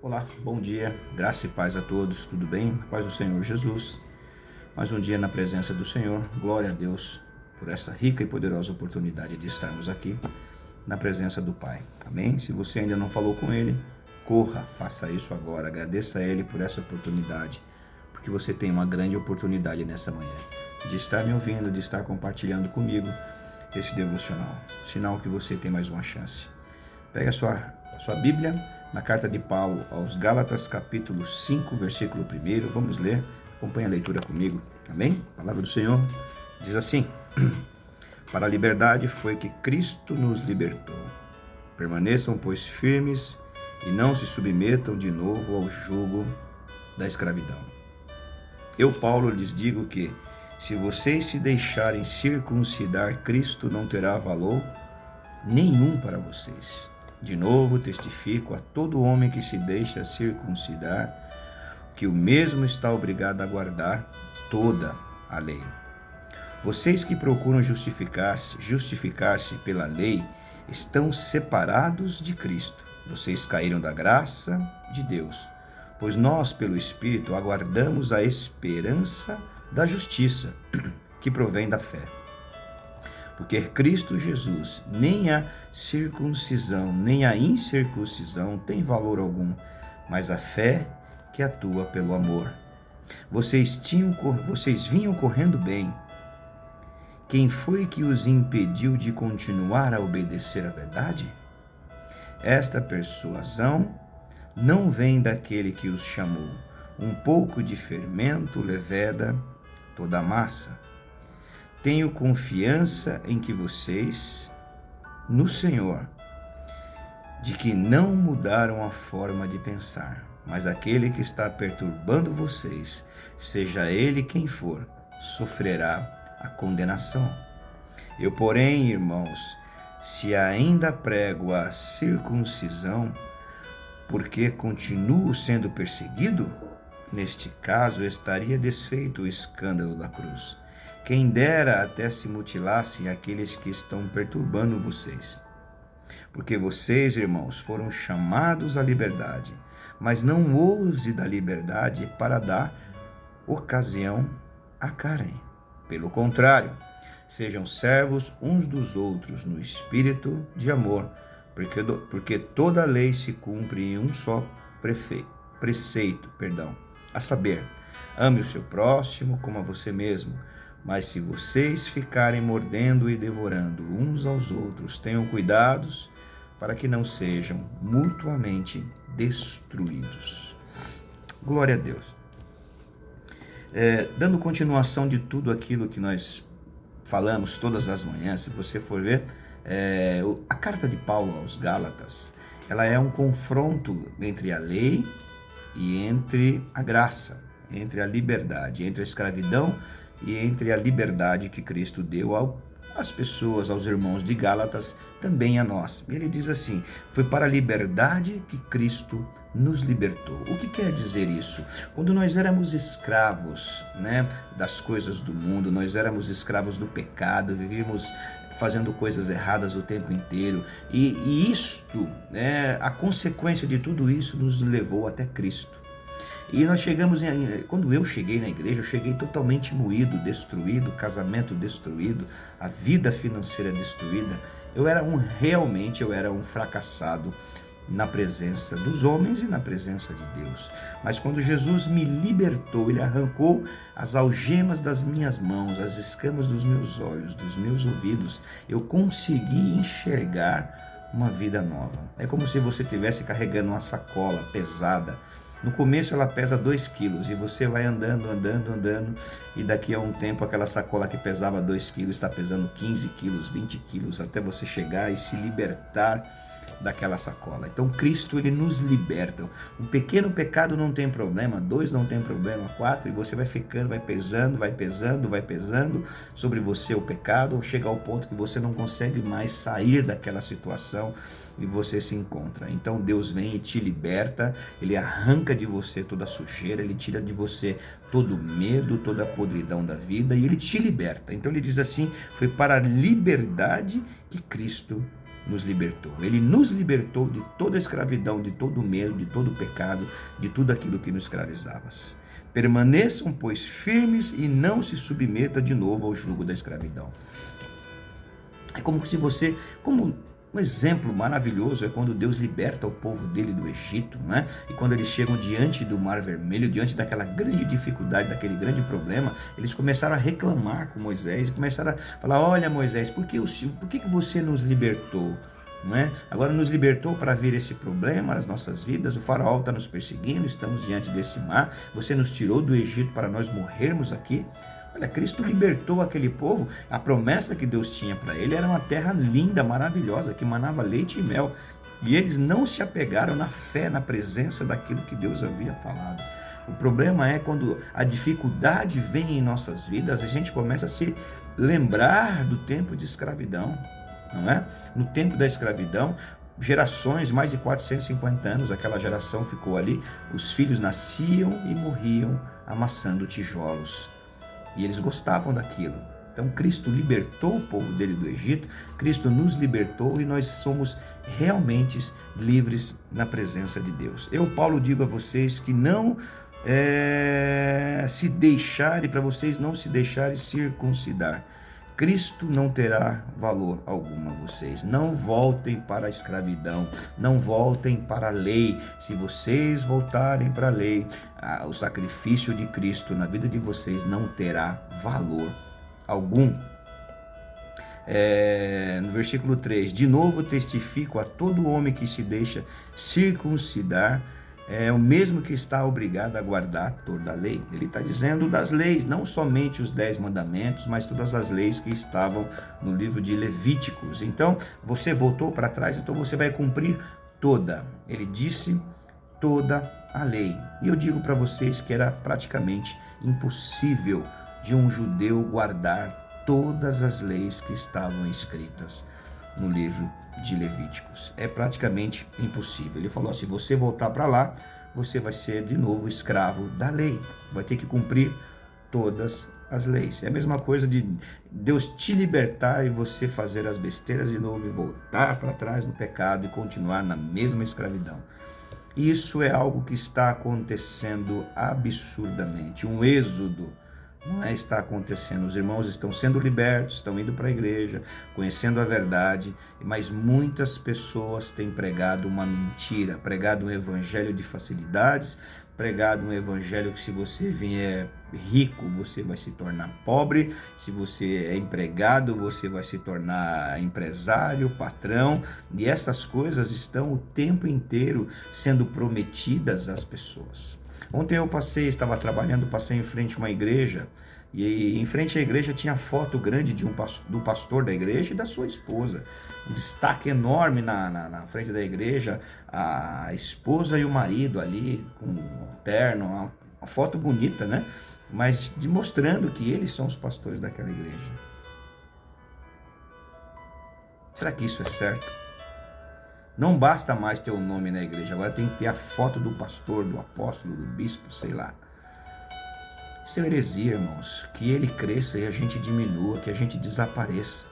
Olá, bom dia, graça e paz a todos, tudo bem? Paz do Senhor Jesus. Mais um dia na presença do Senhor, glória a Deus por essa rica e poderosa oportunidade de estarmos aqui na presença do Pai, amém? Se você ainda não falou com Ele, corra, faça isso agora, agradeça a Ele por essa oportunidade, porque você tem uma grande oportunidade nessa manhã, de estar me ouvindo, de estar compartilhando comigo esse devocional, sinal que você tem mais uma chance. Pega a sua Bíblia, na carta de Paulo aos Gálatas, capítulo 5, versículo 1, vamos ler, acompanha a leitura comigo, amém? A palavra do Senhor diz assim: para a liberdade foi que Cristo nos libertou. Permaneçam, pois, firmes e não se submetam de novo ao jugo da escravidão. Eu, Paulo, lhes digo que, se vocês se deixarem circuncidar, Cristo não terá valor nenhum para vocês. De novo, testifico a todo homem que se deixa circuncidar, que o mesmo está obrigado a guardar toda a lei. Vocês que procuram justificar-se pela lei, estão separados de Cristo. Vocês caíram da graça de Deus, pois nós, pelo Espírito, aguardamos a esperança da justiça, que provém da fé. Porque Cristo Jesus, nem a circuncisão, nem a incircuncisão tem valor algum, mas a fé que atua pelo amor. Vocês vinham correndo bem. Quem foi que os impediu de continuar a obedecer à verdade? Esta persuasão não vem daquele que os chamou. Um pouco de fermento leveda toda a massa. Tenho confiança em que vocês, no Senhor, de que não mudaram a forma de pensar, mas aquele que está perturbando vocês, seja ele quem for, sofrerá a condenação. Eu, porém, irmãos, se ainda prego a circuncisão, porque continuo sendo perseguido, neste caso estaria desfeito o escândalo da cruz. Quem dera até se mutilassem aqueles que estão perturbando vocês. Porque vocês, irmãos, foram chamados à liberdade, mas não use da liberdade para dar ocasião à carne. Pelo contrário, sejam servos uns dos outros no espírito de amor, porque toda a lei se cumpre em um só preceito, a saber, ame o seu próximo como a você mesmo. Mas se vocês ficarem mordendo e devorando uns aos outros, tenham cuidados para que não sejam mutuamente destruídos. Glória a Deus. Dando continuação de tudo aquilo que nós falamos todas as manhãs, se você for ver, a carta de Paulo aos Gálatas, ela é um confronto entre a lei e entre a graça, entre a liberdade, entre a escravidão e entre a liberdade que Cristo deu às pessoas, aos irmãos de Gálatas, também a nós. Ele diz assim: foi para a liberdade que Cristo nos libertou. O que quer dizer isso? Quando nós éramos escravos, das coisas do mundo, nós éramos escravos do pecado, vivíamos fazendo coisas erradas o tempo inteiro, e isto, a consequência de tudo isso nos levou até Cristo. E nós quando eu cheguei na igreja, eu cheguei totalmente moído, destruído, casamento destruído, a vida financeira destruída. Eu era um fracassado na presença dos homens e na presença de Deus. Mas quando Jesus me libertou, Ele arrancou as algemas das minhas mãos, as escamas dos meus olhos, dos meus ouvidos, eu consegui enxergar uma vida nova. É como se você estivesse carregando uma sacola pesada. No começo ela pesa 2 quilos e você vai andando, e daqui a um tempo aquela sacola que pesava 2 quilos está pesando 15 quilos, 20 quilos, até você chegar e se libertar daquela sacola. Então Cristo, Ele nos liberta. Um pequeno pecado não tem problema, 2 não tem problema, 4, e você vai ficando, vai pesando sobre você o pecado, chega ao ponto que você não consegue mais sair daquela situação e você se encontra. Então Deus vem e te liberta, Ele arranca de você toda a sujeira, Ele tira de você todo o medo, toda a podridão da vida e Ele te liberta. Então Ele diz assim: foi para a liberdade que Cristo nos libertou. Ele nos libertou de toda a escravidão, de todo o medo, de todo o pecado, de tudo aquilo que nos escravizava. Permaneçam, pois, firmes e não se submeta de novo ao jugo da escravidão. É como se você, como um exemplo maravilhoso é quando Deus liberta o povo dele do Egito, né? E quando eles chegam diante do Mar Vermelho, diante daquela grande dificuldade, daquele grande problema, eles começaram a reclamar com Moisés e começaram a falar: olha, Moisés, por que você nos libertou? Não é? Agora nos libertou para ver esse problema nas nossas vidas, o faraó está nos perseguindo, estamos diante desse mar, você nos tirou do Egito para nós morrermos aqui. Olha, Cristo libertou aquele povo, a promessa que Deus tinha para ele era uma terra linda, maravilhosa, que manava leite e mel, e eles não se apegaram na fé, na presença daquilo que Deus havia falado. O problema é quando a dificuldade vem em nossas vidas, a gente começa a se lembrar do tempo de escravidão, não é? No tempo da escravidão, gerações, mais de 450 anos, aquela geração ficou ali, os filhos nasciam e morriam amassando tijolos. E eles gostavam daquilo. Então Cristo libertou o povo dele do Egito, Cristo nos libertou e nós somos realmente livres na presença de Deus. Eu, Paulo, digo a vocês que não se deixarem, para vocês não se deixarem circuncidar. Cristo não terá valor algum a vocês. Não voltem para a escravidão, não voltem para a lei. Se vocês voltarem para a lei, o sacrifício de Cristo na vida de vocês não terá valor algum. No versículo 3, de novo testifico a todo homem que se deixa circuncidar, é o mesmo que está obrigado a guardar toda a lei. Ele está dizendo das leis, não somente os 10 mandamentos, mas todas as leis que estavam no livro de Levíticos. Então, você voltou para trás, então você vai cumprir toda. Ele disse toda a lei. E eu digo para vocês que era praticamente impossível de um judeu guardar todas as leis que estavam escritas no livro de Levíticos. É praticamente impossível. Ele falou: se você voltar para lá, você vai ser de novo escravo da lei. Vai ter que cumprir todas as leis. É a mesma coisa de Deus te libertar e você fazer as besteiras de novo e voltar para trás no pecado e continuar na mesma escravidão. Isso é algo que está acontecendo absurdamente. Um êxodo não está acontecendo. Os irmãos estão sendo libertos, estão indo para a igreja, conhecendo a verdade, mas muitas pessoas têm pregado uma mentira, pregado um evangelho de facilidades, pregado um evangelho que se você vier rico, você vai se tornar pobre, se você é empregado, você vai se tornar empresário, patrão, e essas coisas estão o tempo inteiro sendo prometidas às pessoas. Ontem eu estava trabalhando, passei em frente a uma igreja, e em frente à igreja tinha foto grande do pastor da igreja e da sua esposa. Um destaque enorme na frente da igreja, a esposa e o marido ali, com um terno, uma foto bonita, né? Mas demonstrando que eles são os pastores daquela igreja. Será que isso é certo? Não basta mais ter o nome na igreja, agora tem que ter a foto do pastor, do apóstolo, do bispo, sei lá. Isso é heresia, irmãos. Que ele cresça e a gente diminua, que a gente desapareça.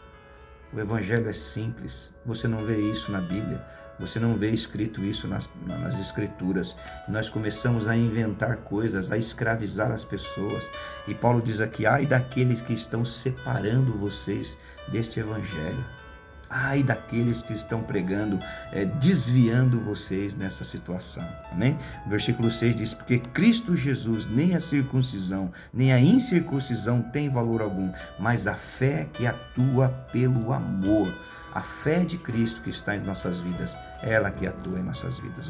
O evangelho é simples. Você não vê isso na Bíblia. Você não vê escrito isso nas escrituras. Nós começamos a inventar coisas, a escravizar as pessoas. E Paulo diz aqui: ai daqueles que estão separando vocês deste evangelho. Ai daqueles que estão pregando, desviando vocês nessa situação. Amém? O versículo 6 diz: porque Cristo Jesus, nem a circuncisão, nem a incircuncisão tem valor algum, mas a fé que atua pelo amor. A fé de Cristo que está em nossas vidas, ela que atua em nossas vidas.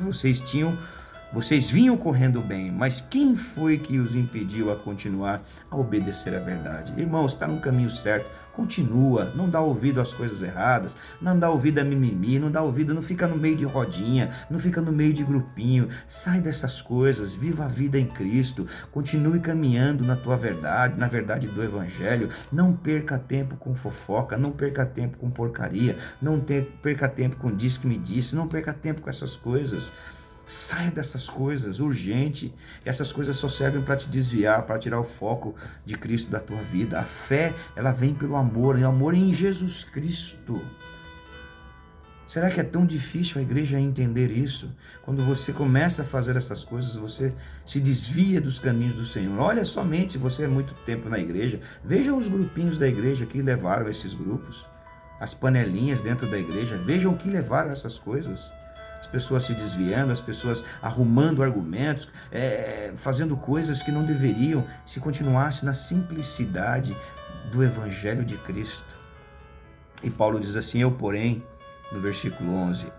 Vocês vinham correndo bem, mas quem foi que os impediu a continuar a obedecer à verdade? Irmãos, está no caminho certo, continua, não dá ouvido às coisas erradas, não dá ouvido a mimimi, não fica no meio de rodinha, não fica no meio de grupinho, sai dessas coisas, viva a vida em Cristo, continue caminhando na tua verdade, na verdade do Evangelho, não perca tempo com fofoca, não perca tempo com porcaria, não perca tempo com diz que me disse, não perca tempo com essas coisas. Saia dessas coisas, urgente. Essas coisas só servem para te desviar, para tirar o foco de Cristo da tua vida. A fé, ela vem pelo amor, e o amor em Jesus Cristo. Será que é tão difícil a igreja entender isso? Quando você começa a fazer essas coisas, você se desvia dos caminhos do Senhor. Olha somente, se você é muito tempo na igreja, veja os grupinhos da igreja que levaram esses grupos, as panelinhas dentro da igreja, vejam o que levaram essas coisas. As pessoas se desviando, as pessoas arrumando argumentos, fazendo coisas que não deveriam, se continuasse na simplicidade do Evangelho de Cristo. E Paulo diz assim: eu, porém, no versículo 11,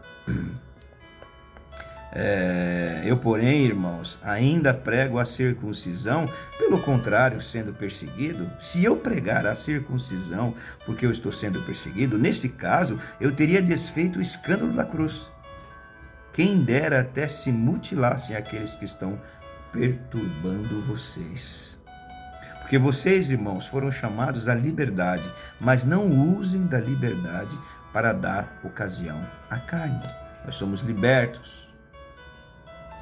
eu, porém, irmãos, ainda prego a circuncisão, pelo contrário, sendo perseguido. Se eu pregar a circuncisão porque eu estou sendo perseguido, nesse caso, eu teria desfeito o escândalo da cruz. Quem dera até se mutilassem aqueles que estão perturbando vocês. Porque vocês, irmãos, foram chamados à liberdade, mas não usem da liberdade para dar ocasião à carne. Nós somos libertos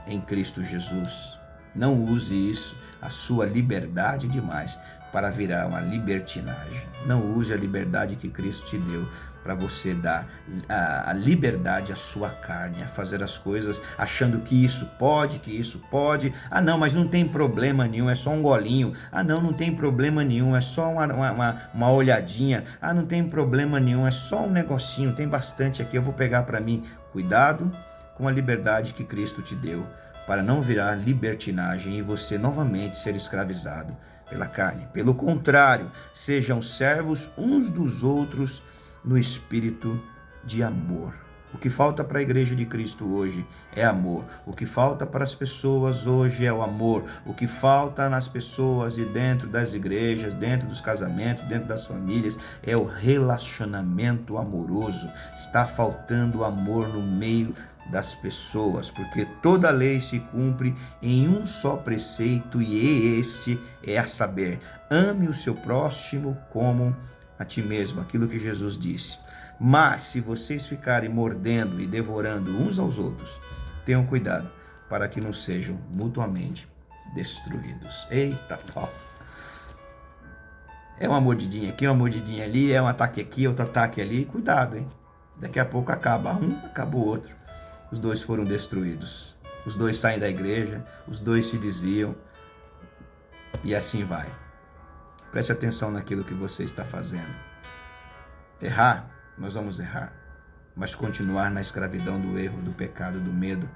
em Cristo Jesus. Não use isso, a sua liberdade demais, para virar uma libertinagem. Não use a liberdade que Cristo te deu para você dar a liberdade à sua carne, a fazer as coisas achando que isso pode, Ah, não, mas não tem problema nenhum, é só um golinho. Ah, não tem problema nenhum, é só uma olhadinha. Ah, não tem problema nenhum, é só um negocinho, tem bastante aqui, eu vou pegar para mim. Cuidado com a liberdade que Cristo te deu, para não virar libertinagem e você novamente ser escravizado pela carne. Pelo contrário, sejam servos uns dos outros no espírito de amor. O que falta para a igreja de Cristo hoje é amor. O que falta para as pessoas hoje é o amor. O que falta nas pessoas e dentro das igrejas, dentro dos casamentos, dentro das famílias, é o relacionamento amoroso. Está faltando amor no meio das pessoas, porque toda lei se cumpre em um só preceito, e este é a saber: ame o seu próximo como a ti mesmo, aquilo que Jesus disse. Mas se vocês ficarem mordendo e devorando uns aos outros, tenham cuidado para que não sejam mutuamente destruídos. Eita, pau! É uma mordidinha aqui, uma mordidinha ali, é um ataque aqui, outro ataque ali. Cuidado, hein? Daqui a pouco acaba um, acaba o outro. Os dois foram destruídos. Os dois saem da igreja, os dois se desviam. E assim vai. Preste atenção naquilo que você está fazendo. Errar, nós vamos errar. Mas continuar na escravidão do erro, do pecado, do medo,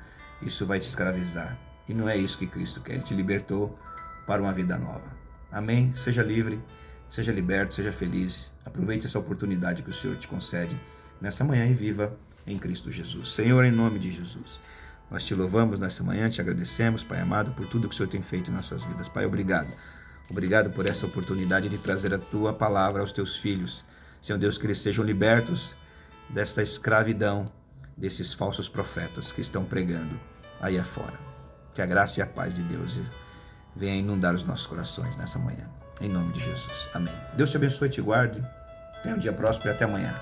isso vai te escravizar. E não é isso que Cristo quer. Ele te libertou para uma vida nova. Amém? Seja livre, seja liberto, seja feliz. Aproveite essa oportunidade que o Senhor te concede nessa manhã e viva em Cristo Jesus. Senhor, em nome de Jesus, nós te louvamos nessa manhã, te agradecemos, Pai amado, por tudo que o Senhor tem feito em nossas vidas. Pai, obrigado. Obrigado por essa oportunidade de trazer a tua palavra aos teus filhos. Senhor Deus, que eles sejam libertos desta escravidão, desses falsos profetas que estão pregando aí afora. Que a graça e a paz de Deus venha inundar os nossos corações nessa manhã. Em nome de Jesus. Amém. Deus te abençoe e te guarde. Tenha um dia próspero e até amanhã.